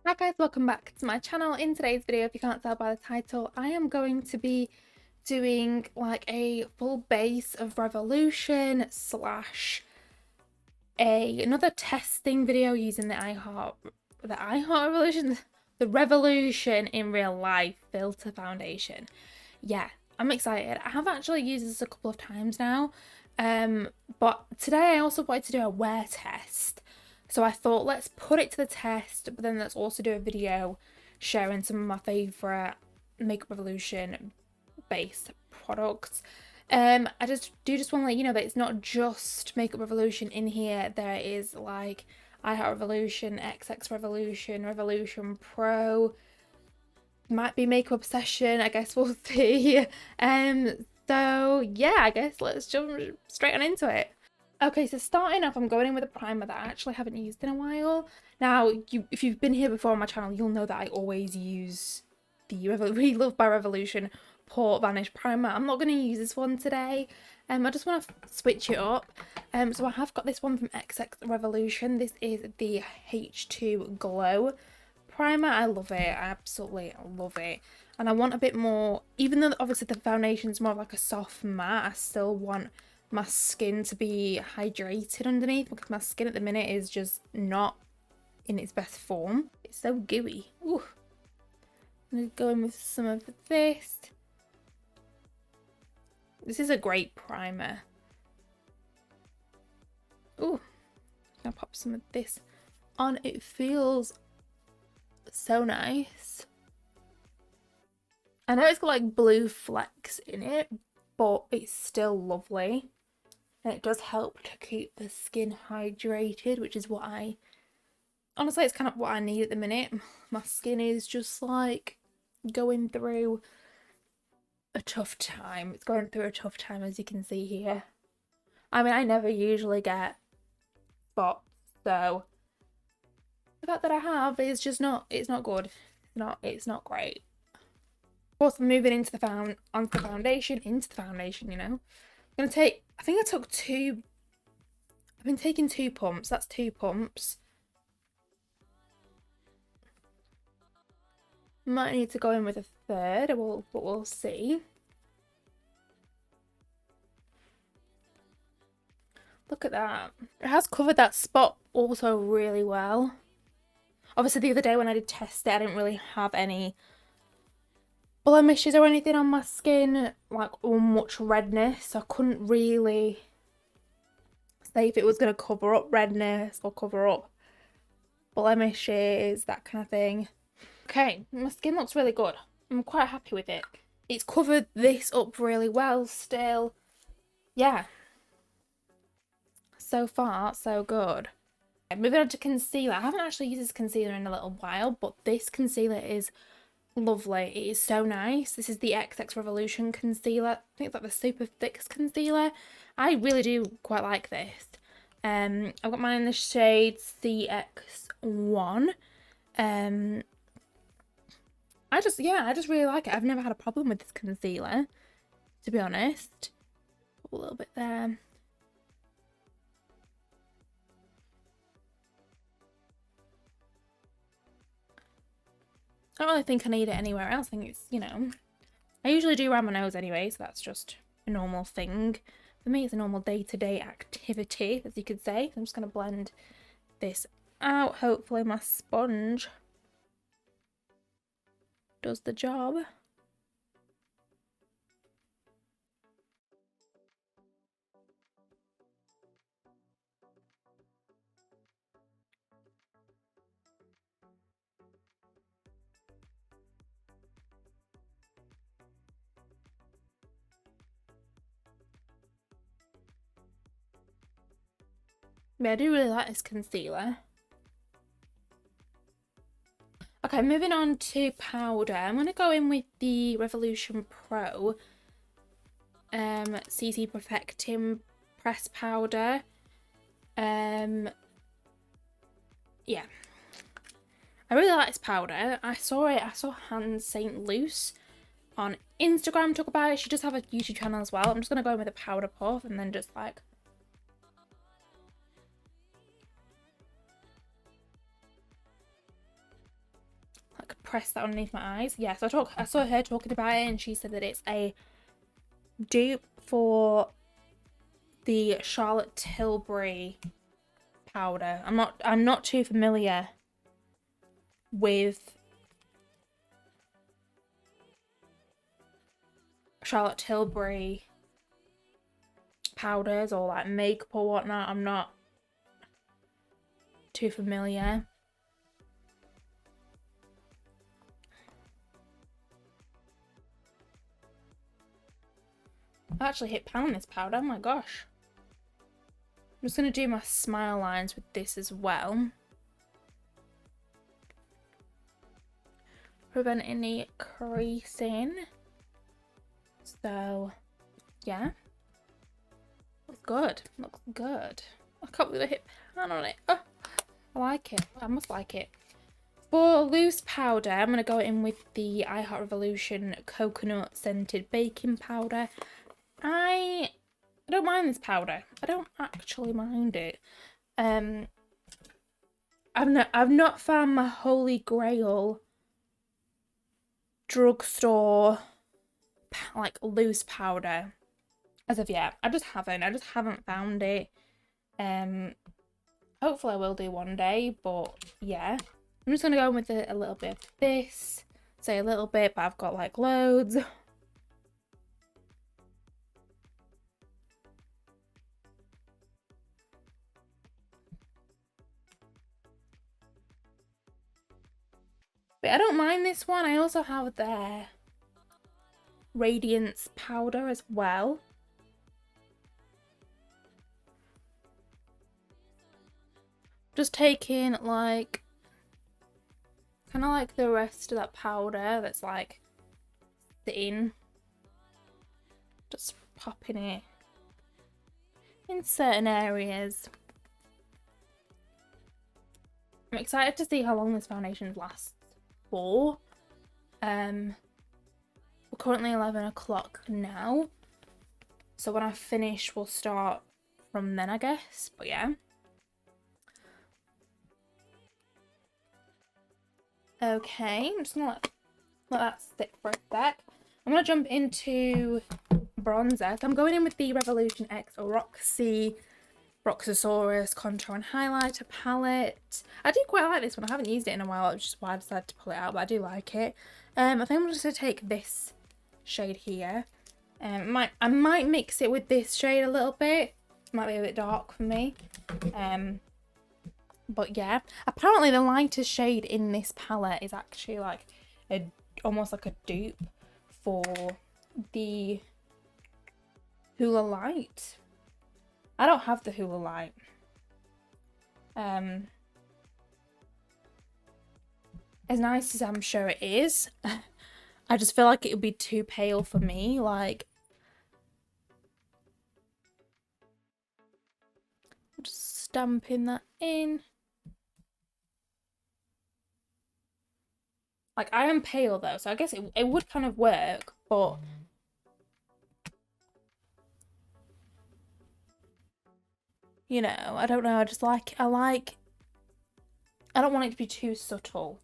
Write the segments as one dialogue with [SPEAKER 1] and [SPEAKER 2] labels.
[SPEAKER 1] Hi guys, welcome back to my channel. In today's video, if you can't tell by the title, I am going to be doing like a full base of Revolution slash another testing video using the Revolution in Real Life Filter Foundation. Yeah, I'm excited. I have actually used this a couple of times now, but today I also wanted to do a wear test. So I thought, let's put it to the test, but then let's also do a video sharing some of my favourite Makeup Revolution based products. I just want to let you know that it's not just Makeup Revolution in here. There is like IRL Revolution, XX Revolution, Revolution Pro, might be Makeup Obsession, I guess we'll see. So yeah, I guess let's jump straight on into it. Okay, so starting off, I'm going in with a primer that I actually haven't used in a while. Now, if you've been here before on my channel, you'll know that I always use the Really Loved by Revolution Port Vanish Primer. I'm not going to use this one today. I just want to switch it up. So I have got this one from XX Revolution. This is the H2 Glow Primer. I love it. I absolutely love it. And I want a bit more, even though obviously the foundation's more like a soft matte, I still want my skin to be hydrated underneath, because my skin at the minute is just not in its best form. It's so gooey. Ooh. I'm gonna go in with some of this. This is a great primer. Ooh. I'm gonna pop some of this on. It feels so nice. I know it's got like blue flecks in it, but it's still lovely. And it does help to keep the skin hydrated, which is what honestly, it's kind of what I need at the minute. My skin is just like going through a tough time. It's going through a tough time, as you can see here. I mean, I never usually get spots, so the fact that I have is just not, it's not good. It's not great. Of course, I'm moving into the foundation, you know. I'm gonna take, I think I took two, I've been taking 2 pumps. That's 2 pumps. Might need to go in with a third, but we'll see. Look at that. It has covered that spot also really well. Obviously the other day when I did test it, I didn't really have any blemishes or anything on my skin, like, or much redness, so I couldn't really say if it was going to cover up redness or cover up blemishes, that kind of thing. Okay, my skin looks really good. I'm quite happy with it. It's covered this up really well still. Yeah. So far, so good. Moving on to concealer. I haven't actually used this concealer in a little while, but this concealer is lovely. It is so nice. This is the XX Revolution concealer. I think it's like the super thick concealer. I really do quite like this. I've got mine in the shade CX1. I just really like it. I've never had a problem with this concealer, to be honest. Put a little bit there. I don't really think I need it anywhere else. I think it's, you know, I usually do around my nose anyway, so that's just a normal thing. For me, it's a normal day-to-day activity, as you could say. I'm just going to blend this out. Hopefully my sponge does the job. Yeah, I do really like this concealer. Okay, moving on to powder. I'm going to go in with the Revolution Pro CC Perfecting Press Powder. Yeah. I really like this powder. I saw Han St. Luce on Instagram talk about it. She does have a YouTube channel as well. I'm just going to go in with a powder puff and then just like press that underneath my eyes. Yeah, so I saw her talking about it and she said that it's a dupe for the Charlotte Tilbury powder. I'm not too familiar with Charlotte Tilbury powders or like makeup or whatnot. I'm not too familiar. I actually hit pan on this powder, oh my gosh. I'm just going to do my smile lines with this as well. Prevent any creasing. So, yeah. Looks good. Looks good. I can't believe I hit pan on it. Oh, I like it. I must like it. For loose powder, I'm going to go in with the I Heart Revolution Coconut Scented Baking Powder. I don't mind this powder. I don't actually mind it. I've not found my holy grail drugstore like loose powder as of yet. I just haven't found it. Hopefully I will do one day, but yeah. I'm just gonna go in with a little bit of this. Say a little bit, but I've got like loads. But I don't mind this one. I also have their Radiance powder as well. Just taking like kind of like the rest of that powder that's like sitting, just popping it in certain areas. I'm excited to see how long this foundation lasts for. We're currently 11 o'clock now, so when I finish we'll start from then, I guess. But yeah. Okay, I'm just gonna let that sit for a sec. I'm gonna jump into bronzer. So I'm going in with the Revolution X Roxi Roxasaurus Contour and Highlighter palette. I do quite like this one. I haven't used it in a while, which is why I decided to pull it out, but I do like it. I think I'm just going to take this shade here. I might mix it with this shade a little bit. It might be a bit dark for me. But yeah, apparently the lightest shade in this palette is actually like almost like a dupe for the Hula Light. I don't have the Hula Light. As nice as I'm sure it is, I just feel like it would be too pale for me. Like, just stamping that in. Like, I am pale though, so I guess it would kind of work, but you know, I don't know. I don't want it to be too subtle.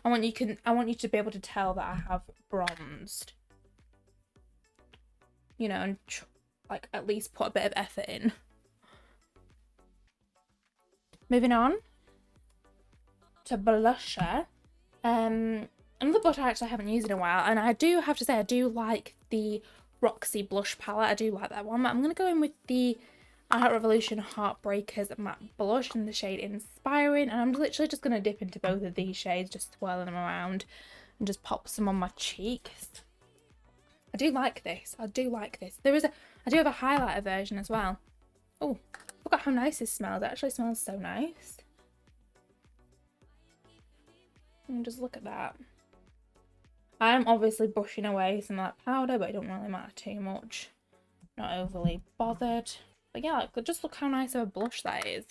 [SPEAKER 1] I want you to be able to tell that I have bronzed. You know, and like at least put a bit of effort in. Moving on to blusher. Another blush I actually haven't used in a while, and I do have to say I do like the Roxi blush palette. I do like that one, but I'm going to go in with the I Heart Revolution Heartbreakers matte blush in the shade Inspiring, and I'm literally just going to dip into both of these shades, just swirling them around and just pop some on my cheeks. I do like this. I do like this. I do have a highlighter version as well. Oh, look at how nice this smells. It actually smells so nice. And just look at that. I'm obviously brushing away some of that powder, but it don't really matter too much. Not overly bothered. But yeah, just look how nice of a blush that is.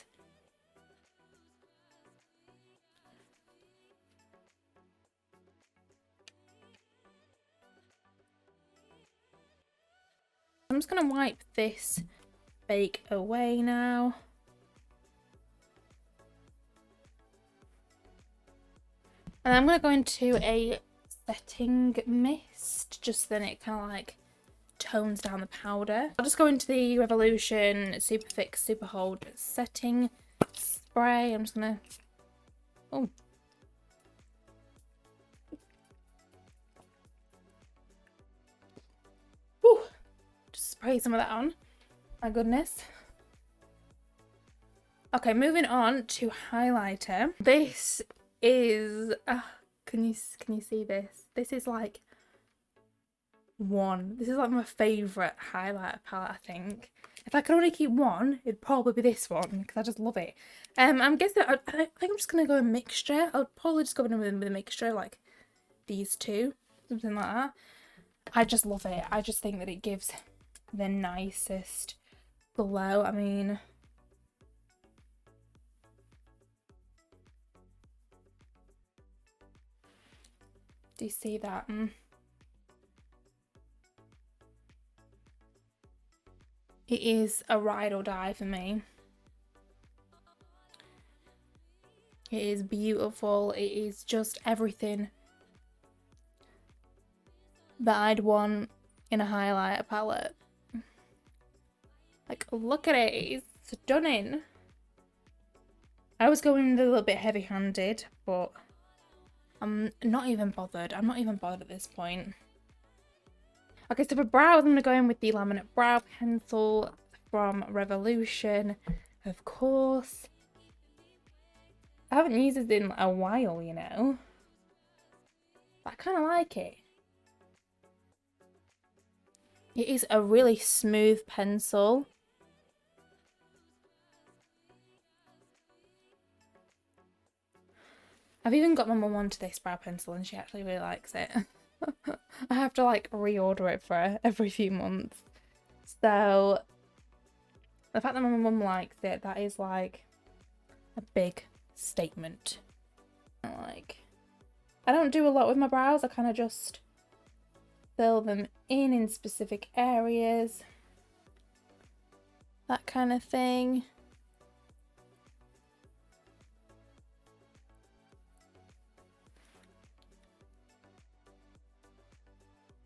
[SPEAKER 1] I'm just going to wipe this bake away now. And I'm going to go into a setting mist, just then it kind of like tones down the powder. I'll just go into the Revolution Super Fix Super Hold setting spray. I'm just going to... Oh. Whew. Just spray some of that on. My goodness. Okay, moving on to highlighter. This is can you see this? This is like my favorite highlighter palette, I think. If I could only keep one, it'd probably be this one because I just love it. I'm guessing I think I'm just gonna go a mixture. I'll probably just go in with a mixture like these two, something like that. I just love it. I just think that it gives the nicest glow. I mean, do you see that? It is a ride or die for me. It is beautiful. It is just everything that I'd want in a highlighter palette. Like, look at it. It's stunning. I was going a little bit heavy-handed, but I'm not even bothered. I'm not even bothered at this point. Okay, so for brows, I'm going to go in with the Laminate Brow Pencil from Revolution, of course. I haven't used this in a while, you know. But I kind of like it. It is a really smooth pencil. I've even got my mum onto this brow pencil and she actually really likes it. I have to like reorder it for her every few months. So the fact that my mum likes it, that is like a big statement. Like, I don't do a lot with my brows. I kind of just fill them in specific areas. That kind of thing.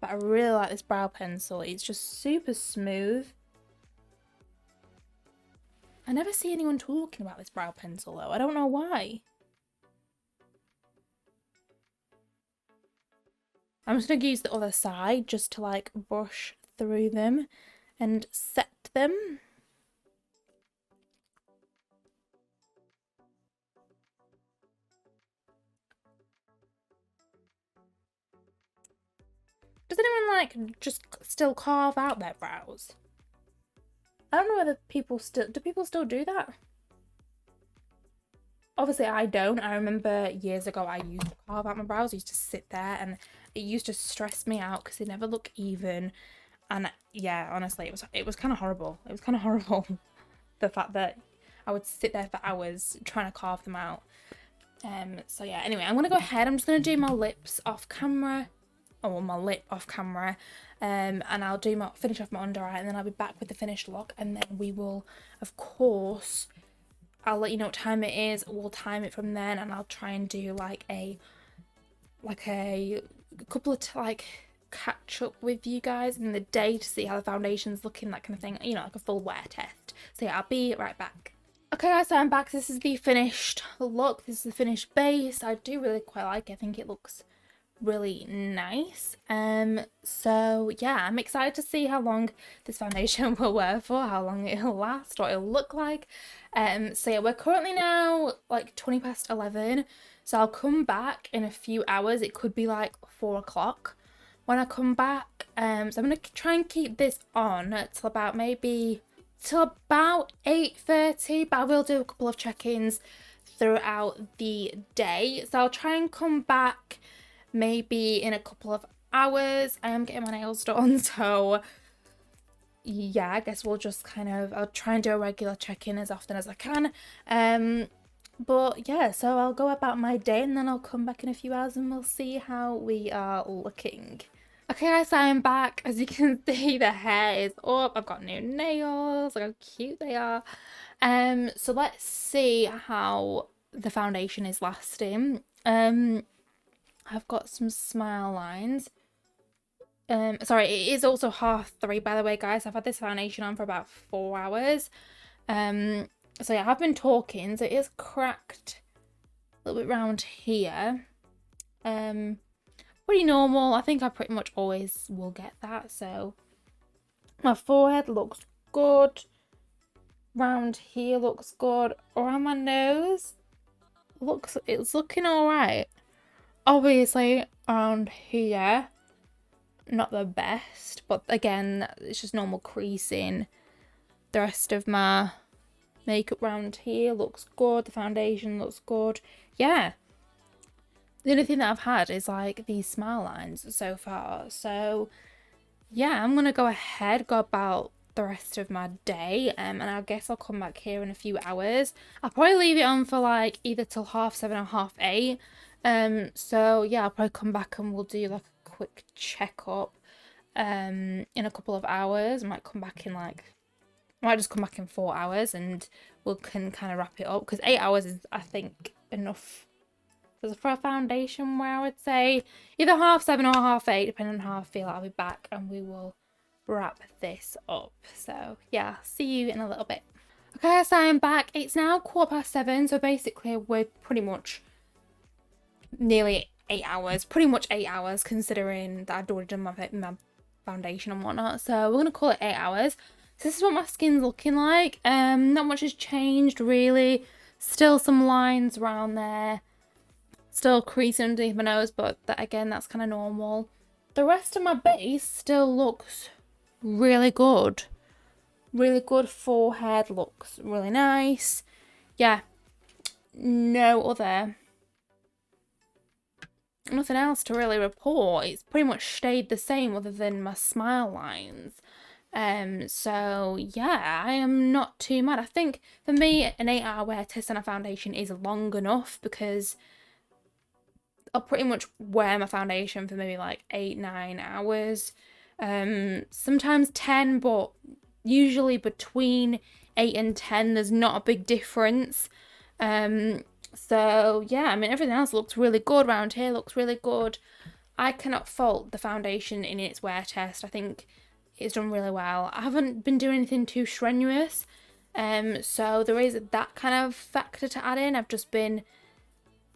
[SPEAKER 1] But I really like this brow pencil. It's just super smooth. I never see anyone talking about this brow pencil though. I don't know why. I'm just going to use the other side just to like brush through them and set them. Does anyone like just still carve out their brows? I don't know whether people still do that? Obviously I don't. I remember years ago I used to carve out my brows. I used to sit there and it used to stress me out because they never look even. And yeah, honestly, it was kind of horrible. It was kind of horrible. The fact that I would sit there for hours trying to carve them out. So yeah, anyway, I'm going to go ahead. I'm just going to do my lips off camera. Oh, my lip off camera. And I'll do finish off my under eye and then I'll be back with the finished look. And then we will, of course, I'll let you know what time it is. We'll time it from then and I'll try and do like a couple of catch up with you guys in the day to see how the foundation's looking, that kind of thing, you know, like a full wear test. So yeah, I'll be right back. Okay guys, so I'm back. This is the finished look. This is the finished base. I do really quite like it. I think it looks really nice. So yeah, I'm excited to see how long this foundation will wear for, how long it'll last, what it'll look like. So yeah, we're currently now like 20 past 11, so I'll come back in a few hours. It could be like 4 o'clock when I come back. So I'm gonna try and keep this on till about 8:30, but I will do a couple of check-ins throughout the day. So I'll try and come back maybe in a couple of hours. I am getting my nails done, so yeah, I guess we'll just I'll try and do a regular check-in as often as I can. But yeah, so I'll go about my day and then I'll come back in a few hours and we'll see how we are looking. Okay guys, I'm back. As you can see, the hair is up. I've got new nails. Look how cute they are. So let's see how the foundation is lasting. I've got some smile lines. Sorry, it is also 3:30, by the way, guys. I've had this foundation on for about 4 hours. So yeah, I've been talking, so it is cracked a little bit round here. Pretty normal. I think I pretty much always will get that. So my forehead looks good. Round here looks good. Around my nose, it's looking alright. Obviously, around here, not the best, but again, it's just normal creasing. The rest of my makeup round here looks good. The foundation looks good. Yeah. The only thing that I've had is like these smile lines so far. So yeah, I'm gonna go ahead, go about the rest of my day, and I guess I'll come back here in a few hours. I'll probably leave it on for like either till 7:30 or 8:30. So yeah, I'll probably come back and we'll do like a quick checkup in a couple of hours. I might just come back in 4 hours and we can kind of wrap it up, because 8 hours is, I think, enough for a foundation, where I would say either 7:30 or 8:30, depending on how I feel. I'll be back and we will wrap this up. So yeah, see you in a little bit. Okay, so I'm back. It's now 7:15, so basically we're pretty much nearly 8 hours, pretty much 8 hours, considering that I'd already done my foundation and whatnot. So we're gonna call it 8 hours. So this is what my skin's looking like. Not much has changed really. Still some lines around there. Still creasing underneath my nose, but again, that's kind of normal. The rest of my base still looks really good. Really good. Forehead looks really nice. Yeah. Nothing else to really report. It's pretty much stayed the same other than my smile lines. So yeah, I am not too mad. I think for me, an 8-hour wear test on a foundation is long enough, because I'll pretty much wear my foundation for maybe like 8-9 hours. Sometimes 10, but usually between 8 and 10 there's not a big difference. So yeah, I mean, everything else looks really good. Around here looks really good. I cannot fault the foundation in its wear test. I think it's done really well. I haven't been doing anything too strenuous, so there is that kind of factor to add in. I've just been,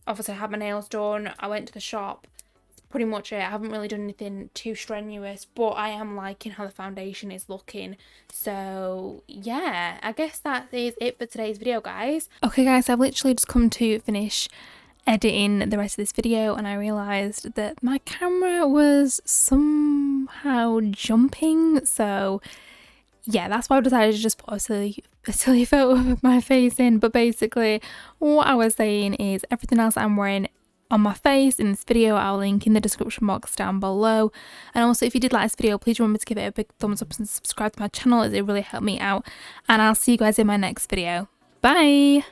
[SPEAKER 1] obviously I had my nails done, I went to the shop, that's pretty much it. I haven't really done anything too strenuous, but I am liking how the foundation is looking. So yeah, I guess that is it for today's video, guys. Okay guys, I've literally just come to finish editing the rest of this video, and I realised that my camera was somehow jumping, so yeah, that's why I decided to just put a silly photo of my face in. But basically what I was saying is everything else I'm wearing on my face in this video I'll link in the description box down below. And also, if you did like this video, please remember to give it a big thumbs up and subscribe to my channel, as it really helped me out. And I'll see you guys in my next video. Bye!